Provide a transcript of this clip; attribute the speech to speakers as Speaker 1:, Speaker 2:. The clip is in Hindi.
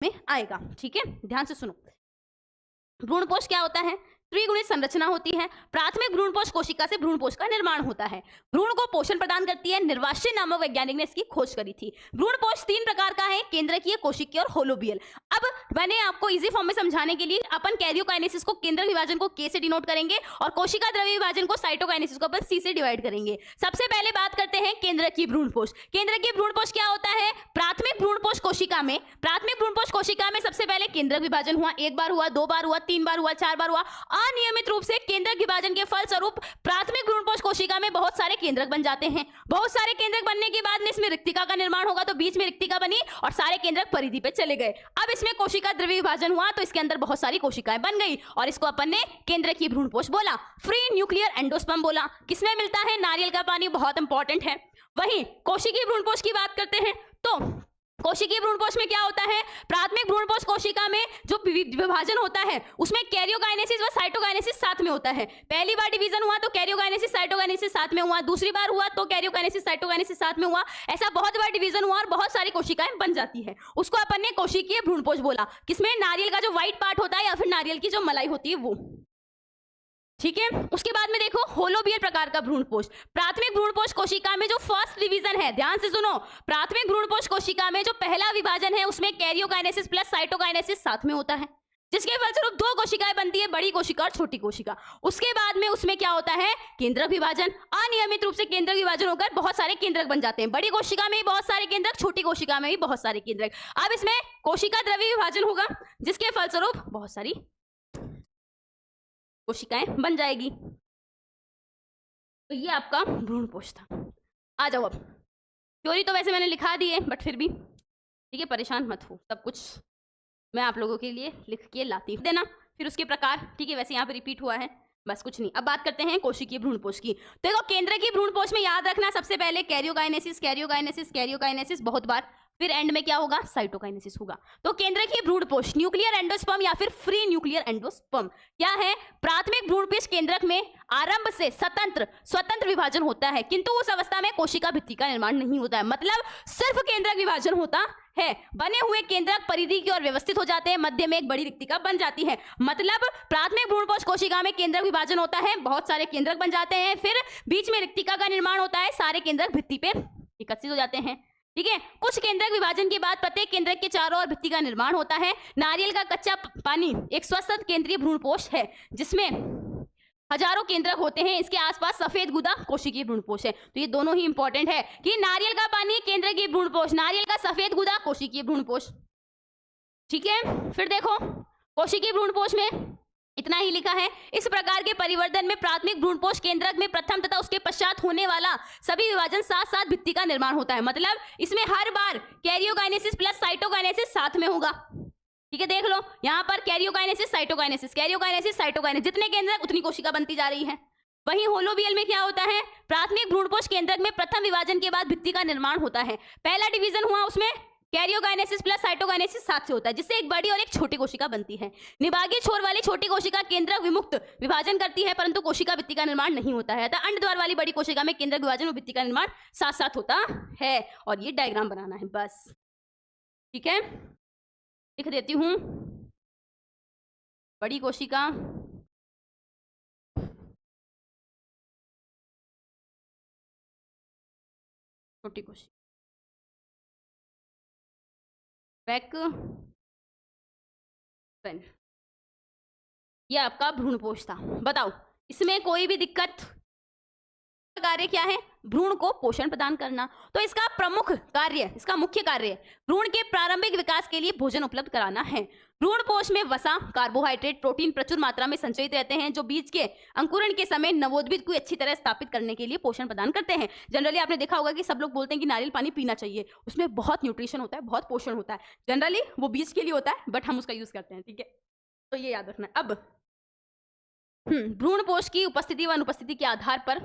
Speaker 1: में आएगा। ठीक है, ध्यान से सुनो। भ्रूणपोष क्या होता है? त्रिगुणित संरचना होती है। प्राथमिक भ्रूणपोष कोशिका से भ्रूणपोष का निर्माण होता है। भ्रूण को पोषण प्रदान करती है। निर्वासित नामक वैज्ञानिक ने इसकी खोज करी थी। भ्रूणपोष 3 प्रकार का है, केंद्रकीय, कोशिकीय और होलोबियल। अब मैंने आपको इजी फॉर्म में समझाने के लिए अपन कैरियोकाइनेसिस को, केंद्रक विभाजन को के से डिनोट करेंगे और कोशिका द्रव्य विभाजन को, साइटोकाइनेसिस को अपन सी से डिवाइड करेंगे। सबसे पहले बात करते हैं केंद्रकीय भ्रूणपोष। केंद्रकीय भ्रूणपोष क्या होता है? प्राथमिक भ्रूणपोष कोशिका में, सबसे पहले केंद्रक विभाजन हुआ, 1 बार हुआ, 2 बार हुआ, 3 बार हुआ, 4 बार हुआ। अनियमित रूप से केंद्रक विभाजन के फलस्वरूप प्राथमिक भ्रूणपोष कोशिका में बहुत सारे केंद्रक बन जाते हैं। बहुत सारे केंद्रक बनने के बाद में इसमें रिक्तिका का निर्माण होगा, तो बीच में रिक्तिका बनी और सारे केंद्रक परिधि पे चले गए। अब इसमें कोशिका द्रव्य विभाजन हुआ तो इसके अंदर बहुत सारी कोशिकाएं बन गई और इसको अपन ने केंद्रकीय भ्रूणपोष बोला। फ्री न्यूक्लियर एंडोस्पर्म बोला। किसमें मिलता है? नारियल का पानी, बहुत इंपॉर्टेंट है। वहीं कोशिकीय भ्रूणपोष की बात करते हैं तो कोशिकीय भ्रूणपोष में क्या होता है? प्राथमिक भ्रूणपोष कोशिका में जो विभाजन होता है उसमें कैरियोकाइनेसिस व साइटोकाइनेसिस साथ में होता है। पहली बार डिवीजन हुआ तो कैरियोकाइनेसिस साइटोकाइनेसिस साथ में हुआ, दूसरी बार हुआ तो कैरियोकाइनेसिस साइटोकाइनेसिस साथ में हुआ। ऐसा बहुत बार डिवीजन हुआ और बहुत सारी कोशिकाएं बन जाती है, उसको अपन ने कोशिकीय भ्रूणपोष बोला। किसमें? नारियल का जो व्हाइट पार्ट होता है या फिर नारियल की जो मलाई होती है वो। ठीक है, उसके बाद में देखो होलोबियल प्रकार का भ्रूणपोष। प्राथमिक भ्रूणपोष कोशिका में जो फर्स्ट डिवीजन है, ध्यान से सुनो, प्राथमिक भ्रूणपोष कोशिका में जो पहला विभाजन है उसमें कैरियोकाइनेसिस प्लस साइटोकाइनेसिस साथ में होता है, जिसके फलस्वरूप 2 कोशिकाएं बनती है, बड़ी कोशिका और छोटी कोशिका। उसके बाद में उसमें क्या होता है? केंद्रक विभाजन। अनियमित रूप से केंद्रक विभाजन होकर बहुत सारे केंद्रक बन जाते हैं। बड़ी कोशिका में भी बहुत सारे केंद्रक, छोटी कोशिका में भी बहुत सारे केंद्रक। अब इसमें कोशिका द्रव्य विभाजन होगा जिसके फलस्वरूप बहुत सारी कोशिकाएं बन जाएगी। तो ये आपका भ्रूणपोष था। आ जाओ, अब थ्योरी तो वैसे मैंने लिखा दी है बट फिर भी ठीक है, परेशान मत हो, सब कुछ मैं आप लोगों के लिए लिख के लाती हूँ देना। फिर उसके प्रकार, ठीक है, वैसे यहाँ पे रिपीट हुआ है, बस कुछ नहीं। अब बात करते हैं कोशिकीय भ्रूणपोष की। तो देखो केंद्रकीय भ्रूणपोष में याद रखना सबसे पहले कैरियोकाइनेसिस, कैरियोकाइनेसिस, कैरियोकाइनेसिस बहुत बार, फिर एंड में क्या होगा? साइटोकाइनेसिस होगा। तो केंद्रकीय भ्रूणपोष न्यूक्लियर एंडोस्पर्म या फिर फ्री न्यूक्लियर एंडोस्पर्म क्या है? प्राथमिक भ्रूणपोष केंद्रक में आरंभ से स्वतंत्र विभाजन होता है, किंतु उस अवस्था में कोशिका भित्ति का निर्माण नहीं होता है। मतलब सिर्फ केंद्रक विभाजन होता है। बने हुए केंद्रक परिधि की ओर व्यवस्थित हो जाते हैं, मध्य में एक बड़ी रिक्तिका बन जाती है। मतलब प्राथमिक भ्रूणपोष कोशिका में केंद्रक विभाजन होता है, बहुत सारे केंद्रक बन जाते हैं, फिर बीच में रिक्तिका का निर्माण होता है, सारे केंद्रक भित्ति पे एकत्रित हो जाते हैं। ठीक है, कुछ केंद्रक विभाजन के बाद प्रत्येक केंद्रक के चारों ओर भित्ति का निर्माण होता है। नारियल का कच्चा पानी एक स्वस्थ केंद्रीय भ्रूणपोष है जिसमें हजारों केंद्रक होते हैं। इसके आसपास सफेद गुदा कोशिकीय भ्रूणपोष है। तो ये दोनों ही इंपॉर्टेंट है कि नारियल का पानी केंद्रकीय भ्रूणपोष, नारियल का सफेद गुदा कोशिकीय भ्रूणपोष। ठीक है, फिर देखो कोशिकीय भ्रूणपोष में इतना ही लिखा है। इस प्रकार के परिवर्तन में प्राथमिक भ्रूणपोष केंद्रक में प्रथम तथा उसके पश्चात होने वाला सभी विभाजन साथ साथ भित्ति का निर्माण होता है। मतलब इसमें हर बार कैरियोकाइनेसिस प्लस साइटोकाइनेसिस साथ में होगा। ठीक है, देख लो यहाँ पर कैरियोकाइनेसिस, साइटोकाइनेसिस, कैरियोकाइनेसिस, साइटोकाइनेसिस, जितने केंद्रक उतनी कोशिका बनती जा रही है। वहीं होलोबियल में क्या होता है? प्राथमिक भ्रूणपोष केंद्रक में प्रथम विभाजन के बाद भित्ति का निर्माण होता है। पहला डिवीजन हुआ उसमें कैरियोकाइनेसिस प्लस साइटोकाइनेसिस साथ से होता है, जिससे एक बड़ी और एक छोटी कोशिका बनती है। निभागीय छोर वाली छोटी कोशिका केंद्रक विमुक्त विभाजन करती है परंतु कोशिका भित्ति का निर्माण नहीं होता है। अतः अंडद्वार वाली बड़ी कोशिका में केंद्रक विभाजन और भित्ति का निर्माण साथ साथ होता है। और ये डायग्राम बनाना है बस। ठीक है, लिख देती हूं। बड़ी कोशिका, छोटी कोशिका, बैक पेन, ये आपका भ्रूणपोष था। बताओ इसमें कोई भी दिक्कत? कार्य क्या है? भ्रूण को पोषण प्रदान करना। तो इसका प्रमुख कार्य, इसका मुख्य कार्य भ्रूण के प्रारंभिक विकास के लिए भोजन उपलब्ध कराना है। भ्रूणपोष में वसा, कार्बोहाइड्रेट, प्रोटीन प्रचुर मात्रा में संचयित रहते हैं जो बीज के अंकुरण के समय नवोद्भिद को अच्छी तरह स्थापित करने के लिए पोषण प्रदान करते हैं। जनरली आपने देखा होगा कि सब लोग बोलते हैं कि नारियल पानी पीना चाहिए, उसमें बहुत न्यूट्रिशन होता है, बहुत पोषण होता है। जनरली वो बीज के लिए होता है बट हम उसका यूज करते हैं। ठीक है, तो ये याद रखना। अब भ्रूणपोष की उपस्थिति व अनुपस्थिति के आधार पर